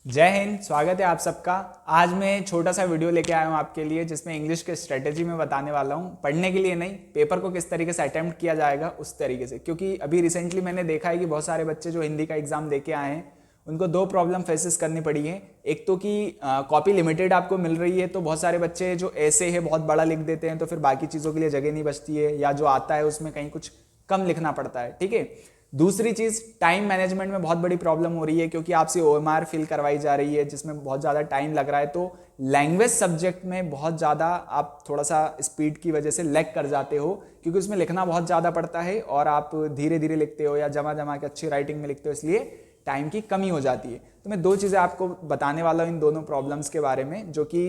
जय हिंद। स्वागत है आप सबका। आज मैं छोटा सा वीडियो लेके आया हूँ आपके लिए, जिसमें इंग्लिश के स्ट्रेटेजी में बताने वाला हूँ। पढ़ने के लिए नहीं, पेपर को किस तरीके से अटेम्प्ट किया जाएगा उस तरीके से। क्योंकि अभी रिसेंटली मैंने देखा है कि बहुत सारे बच्चे जो हिंदी का एग्जाम दे के आए हैं उनको दो प्रॉब्लम फेसेस करनी पड़ी है। एक तो कि कॉपी लिमिटेड आपको मिल रही है, तो बहुत सारे बच्चे जो ऐसे है बहुत बड़ा लिख देते हैं, तो फिर बाकी चीज़ों के लिए जगह नहीं बचती है, या जो आता है उसमें कहीं कुछ कम लिखना पड़ता है। ठीक है। दूसरी चीज, टाइम मैनेजमेंट में बहुत बड़ी प्रॉब्लम हो रही है, क्योंकि आपसे ओएमआर फिल करवाई जा रही है जिसमें बहुत ज़्यादा टाइम लग रहा है। तो लैंग्वेज सब्जेक्ट में बहुत ज़्यादा आप थोड़ा सा स्पीड की वजह से लैग कर जाते हो, क्योंकि उसमें लिखना बहुत ज़्यादा पड़ता है और आप धीरे धीरे लिखते हो या जमा जमा के अच्छी राइटिंग में लिखते हो, इसलिए टाइम की कमी हो जाती है। तो मैं दो चीज़ें आपको बताने वाला हूँ इन दोनों प्रॉब्लम्स के बारे में, जो कि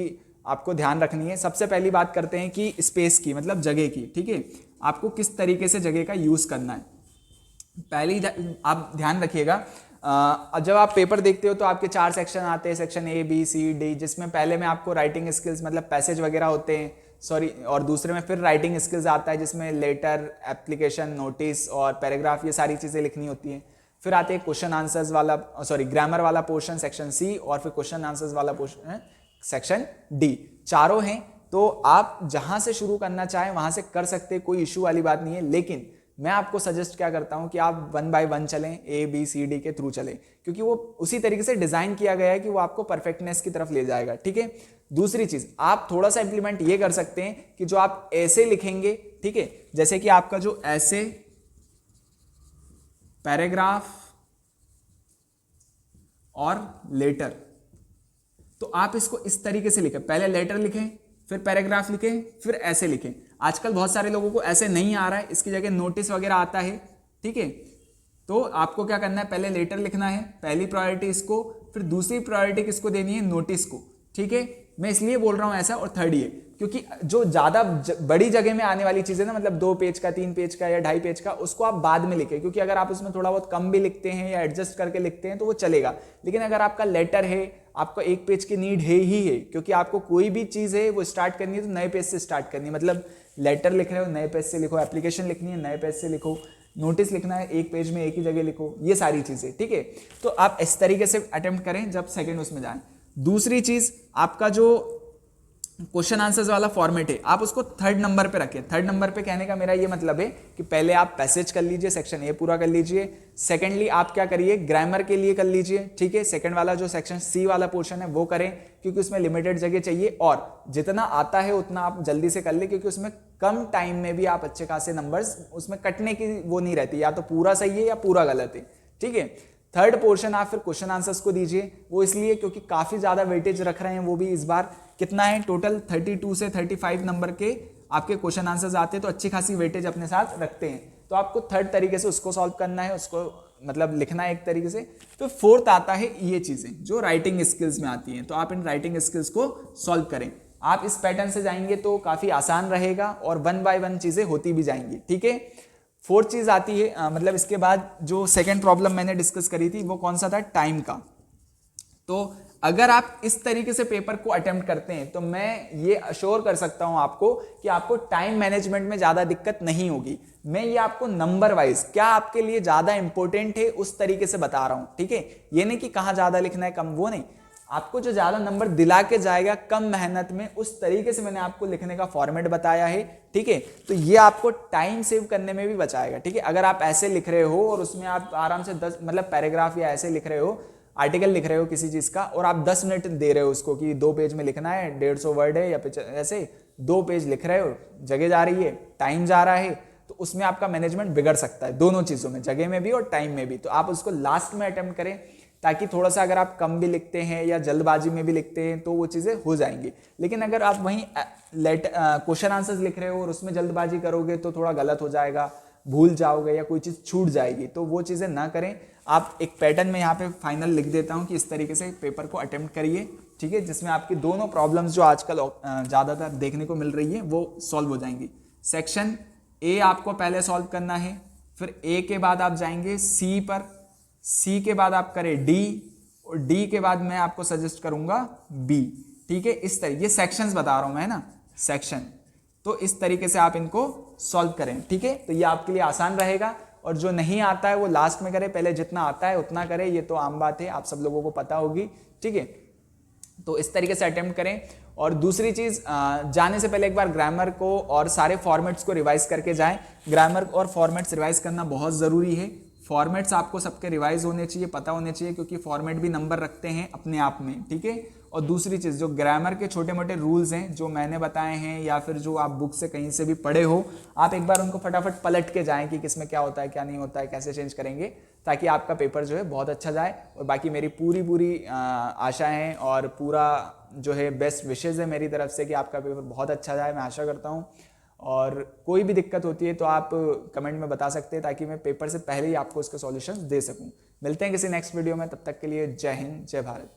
आपको ध्यान रखनी है। सबसे पहली बात करते हैं कि स्पेस की, मतलब जगह की। ठीक है, आपको किस तरीके से जगह का यूज़ करना है। पहले आप ध्यान रखिएगा, जब आप पेपर देखते हो तो आपके 4 सेक्शन आते हैं, section A B C D, जिसमें पहले में आपको राइटिंग स्किल्स मतलब पैसेज वगैरह होते हैं, सॉरी, और दूसरे में फिर राइटिंग स्किल्स आता है जिसमें लेटर, एप्लीकेशन, नोटिस और पैराग्राफ, ये सारी चीज़ें लिखनी होती हैं। फिर आते हैं क्वेश्चन आंसर्स वाला, सॉरी, ग्रामर वाला पोर्शन सेक्शन सी, और फिर क्वेश्चन आंसर्स वाला पोर्शन सेक्शन डी। चारों हैं, तो आप जहां से शुरू करना चाहें वहां से कर सकते हैं, कोई इशू वाली बात नहीं है। लेकिन मैं आपको सजेस्ट क्या करता हूं कि आप 1 बाय 1 चलें, ए बी सी डी के थ्रू चलें, क्योंकि वो उसी तरीके से डिजाइन किया गया है कि वो आपको परफेक्टनेस की तरफ ले जाएगा। ठीक है। दूसरी चीज, आप थोड़ा सा इंप्लीमेंट ये कर सकते हैं कि जो आप ऐसे लिखेंगे, ठीक है, जैसे कि आपका जो ऐसे, पैराग्राफ और लेटर, तो आप इसको इस तरीके से लिखें। पहले लेटर लिखें, फिर पैराग्राफ लिखें, फिर ऐसे लिखें। आजकल बहुत सारे लोगों को ऐसे नहीं आ रहा है, इसकी जगह नोटिस वगैरह आता है। ठीक है, तो आपको क्या करना है, पहले लेटर लिखना है, पहली प्रायोरिटी इसको, फिर दूसरी प्रायोरिटी किसको देनी है, नोटिस को। ठीक है, मैं इसलिए बोल रहा हूं ऐसा, और थर्ड ये, क्योंकि जो ज्यादा बड़ी जगह में आने वाली चीजें ना, मतलब 2 पेज का, 3 पेज का या 2.5 पेज का, उसको आप बाद में लिखें। क्योंकि अगर आप उसमें थोड़ा बहुत कम भी लिखते हैं या एडजस्ट करके लिखते हैं तो वो चलेगा। लेकिन अगर आपका लेटर है, आपको 1 पेज की नीड है ही है, क्योंकि आपको कोई भी चीज है वो स्टार्ट करनी है तो नए पेज से स्टार्ट करनी है। मतलब लेटर लिख रहे हो, नए पेज से लिखो, एप्लीकेशन लिखनी है, नए पेज से लिखो, नोटिस लिखना है, 1 पेज में एक ही जगह लिखो, ये सारी चीजें। ठीक है, तो आप इस तरीके से अटेम्प्ट करें जब सेकंड उसमें जाएं। दूसरी चीज, आपका जो क्वेश्चन आंसर्स वाला फॉर्मेट है, आप उसको 3rd नंबर पे रखें। 3rd नंबर पे कहने का मेरा ये मतलब है कि पहले आप पैसेज कर लीजिए, सेक्शन ए पूरा कर लीजिए। सेकेंडली आप क्या करिए, ग्रामर के लिए कर लीजिए। ठीक है, सेकंड वाला जो सेक्शन सी वाला पोर्शन है वो करें, क्योंकि उसमें लिमिटेड जगह चाहिए, और जितना आता है उतना आप जल्दी से कर ले, क्योंकि उसमें कम टाइम में भी आप अच्छे खासे नंबर्स, उसमें कटने की वो नहीं रहती, या तो पूरा सही है या पूरा गलत है। ठीक है, 3rd पोर्शन आप फिर क्वेश्चन आंसर्स को दीजिए। वो इसलिए क्योंकि काफी ज्यादा वेटेज रख रहे हैं वो भी इस बार। कितना है टोटल, 32 से 35 नंबर के आपके क्वेश्चन आंसर्स आते हैं, तो अच्छी खासी वेटेज अपने साथ रखते हैं। तो आपको 3rd तरीके से उसको सॉल्व करना है, उसको मतलब लिखना है एक तरीके से। तो 4th आता है ये चीजें जो राइटिंग स्किल्स में आती हैं, तो आप इन राइटिंग स्किल्स को सॉल्व करें। आप इस पैटर्न से जाएंगे तो काफी आसान रहेगा, और 1 बाय 1 चीजें होती भी जाएंगी। ठीक है। 4th चीज आती है, मतलब इसके बाद जो सेकेंड प्रॉब्लम मैंने डिस्कस करी थी वो कौन सा था, टाइम का। तो अगर आप इस तरीके से पेपर को अटेम्प्ट करते हैं तो मैं ये अश्योर कर सकता हूं आपको कि आपको टाइम मैनेजमेंट में ज्यादा दिक्कत नहीं होगी। मैं ये आपको नंबर वाइज क्या आपके लिए ज्यादा इंपॉर्टेंट है उस तरीके से बता रहा हूं। ठीक है, ये नहीं कि कहां ज्यादा लिखना है, कम, वो नहीं। आपको जो ज्यादा नंबर दिला के जाएगा कम मेहनत में, उस तरीके से मैंने आपको लिखने का फॉर्मेट बताया है। ठीक है, तो ये आपको टाइम सेव करने में भी बचाएगा। ठीक है, अगर आप ऐसे लिख रहे हो और उसमें आप आराम से 10 मतलब पैराग्राफ या ऐसे लिख रहे हो, आर्टिकल लिख रहे हो किसी चीज का, और आप 10 मिनट दे रहे हो उसको कि 2 पेज में लिखना है, 150 वर्ड है, या ऐसे 2 पेज लिख रहे हो, जगह जा रही है, टाइम जा रहा है, तो उसमें आपका मैनेजमेंट बिगड़ सकता है, दोनों चीजों में, जगह में भी और टाइम में भी। तो आप उसको लास्ट में अटेम्प्ट करें, ताकि थोड़ा सा अगर आप कम भी लिखते हैं या जल्दबाजी में भी लिखते हैं तो वो चीजें हो जाएंगी। लेकिन अगर आप वहीं क्वेश्चन आंसर्स लिख रहे हो और उसमें जल्दबाजी करोगे तो थोड़ा गलत हो जाएगा, भूल जाओगे या कोई चीज छूट जाएगी, तो वो चीजें ना करें। आप एक पैटर्न में यहाँ पे फाइनल लिख देता हूँ कि इस तरीके से पेपर को अटेम्प्ट करिए। ठीक है, जिसमें आपकी दोनों प्रॉब्लम्स जो आजकल ज्यादातर देखने को मिल रही है वो सॉल्व हो जाएंगी। सेक्शन ए आपको पहले सॉल्व करना है, फिर ए के बाद आप जाएंगे सी पर, सी के बाद आप करें डी, और डी के बाद मैं आपको सजेस्ट करूंगा बी। ठीक है, इस तरीके, ये सेक्शंस बता रहा हूं मैं, है ना, सेक्शन। तो इस तरीके से आप इनको सॉल्व करें। ठीक है, तो ये आपके लिए आसान रहेगा। और जो नहीं आता है वो लास्ट में करे, पहले जितना आता है उतना करे, ये तो आम बात है, आप सब लोगों को पता होगी, ठीक है। तो इस तरीके से अटेम्प्ट करें। और दूसरी चीज़, जाने से पहले एक बार ग्रामर को और सारे फॉर्मेट्स को रिवाइज करके जाएं। ग्रामर और फॉर्मेट्स रिवाइज करना बहुत ज़रूरी है। फॉर्मेट्स आपको सबके रिवाइज होने चाहिए, पता होने चाहिए, क्योंकि फॉर्मेट भी नंबर रखते हैं अपने आप में, ठीक है। और दूसरी चीज़, जो ग्रामर के छोटे मोटे रूल्स हैं जो मैंने बताए हैं या फिर जो आप बुक से कहीं से भी पढ़े हो, आप एक बार उनको फटाफट पलट के जाएं कि किसमें क्या होता है क्या नहीं होता है, कैसे चेंज करेंगे, ताकि आपका पेपर जो है बहुत अच्छा जाए। और बाकी मेरी पूरी आशा है और पूरा जो है बेस्ट विशेज़ है मेरी तरफ से कि आपका पेपर बहुत अच्छा जाए, मैं आशा करता हूँ। और कोई भी दिक्कत होती है तो आप कमेंट में बता सकते हैं, ताकि मैं पेपर से पहले ही आपको उसके सॉल्यूशंस दे सकूं। मिलते हैं किसी नेक्स्ट वीडियो में, तब तक के लिए जय हिंद, जय भारत।